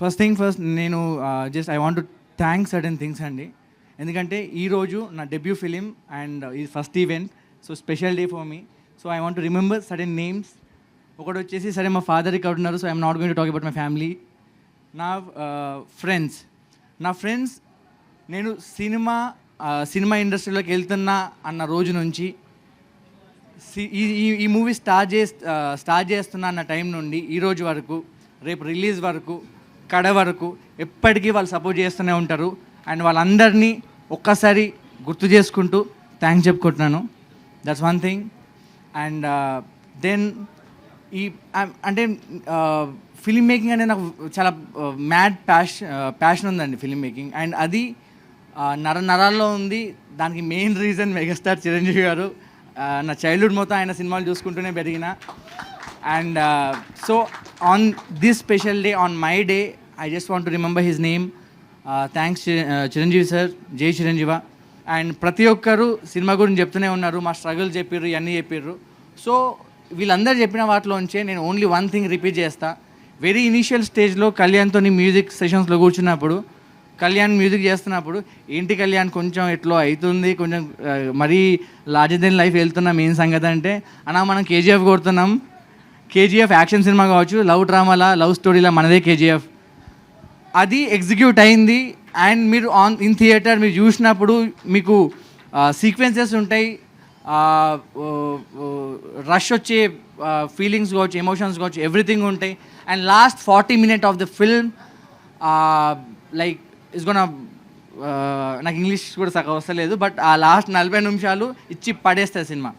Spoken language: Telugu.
ఫస్ట్ థింగ్ ఫస్ట్ నేను just I want to thank certain things అండి. ఎందుకంటే ఈరోజు నా డెబ్యూ ఫిలిం అండ్ ఈ first event, so special day for me. So I want to remember certain names. ఒకటి వచ్చేసి సరే మా ఫాదర్ ఇక్కడ ఉన్నారు, so I'm not going to talk about my family. నా ఫ్రెండ్స్ నేను సినిమా ఇండస్ట్రీలోకి వెళ్తున్నా అన్న రోజు నుంచి ఈ మూవీ స్టార్ట్ చేస్తున్నా అన్న టైం నుండి ఈ రోజు వరకు, రేపు రిలీజ్ వరకు, కడ వరకు ఎప్పటికీ వాళ్ళు సపోర్ట్ చేస్తూనే ఉంటారు. అండ్ వాళ్ళందరినీ ఒక్కసారి గుర్తు చేసుకుంటూ థ్యాంక్స్ చెప్పుకుంటున్నాను. That's one thing. And then అంటే ఫిలిం మేకింగ్ అనేది నాకు చాలా మ్యాడ్ ప్యాషన్ ఉందండి ఫిలిం మేకింగ్. అండ్ అది నరాల్లో ఉంది. దానికి మెయిన్ రీజన్ మెగాస్టార్ చిరంజీవి గారు. నా చైల్డ్హుడ్ మొత్తం ఆయన సినిమాలు చూసుకుంటూనే పెరిగిన. And so on this special day, on my day, I just want to remember his name. Thanks Chiranjeevi sir, జై చిరంజీవ. అండ్ ప్రతి ఒక్కరు సినిమా గురించి చెప్తూనే ఉన్నారు, మా స్ట్రగుల్ చెప్పిర్రు, ఇవన్నీ చెప్పిర్రు. సో వీళ్ళందరూ చెప్పిన వాటిలోంచే నేను ఓన్లీ వన్ థింగ్ రిపీట్ చేస్తా. వెరీ ఇనీషియల్ స్టేజ్లో కళ్యాణ్తో మ్యూజిక్ సెషన్స్లో కూర్చున్నప్పుడు, కళ్యాణ్ మ్యూజిక్ చేస్తున్నప్పుడు, ఏంటి కళ్యాణ్ కొంచెం ఎట్లో అవుతుంది, కొంచెం మరీ లార్జర్ దెన్ లైఫ్ వెళ్తున్నాం, ఏం సంగతి అంటే, అన్నా మనం కేజీఎఫ్ కొడుతున్నాం, కేజీఎఫ్ యాక్షన్ సినిమా కావచ్చు, లవ్ డ్రామాలా, లవ్ స్టోరీలా మనదే కేజీఎఫ్. అది ఎగ్జిక్యూట్ అయింది. అండ్ మీరు ఇన్ థియేటర్ మీరు చూసినప్పుడు మీకు సీక్వెన్సెస్ ఉంటాయి, రష్ వచ్చే ఫీలింగ్స్ కావచ్చు, ఎమోషన్స్ కావచ్చు, ఎవ్రీథింగ్ ఉంటాయి. And last 40 minutes of the film like is gonna, నాకు ఇంగ్లీష్ కూడా సగం వస్తలేదు, బట్ ఆ లాస్ట్ 40 నిమిషాలు ఇచ్చి పడేస్తుంది సినిమా.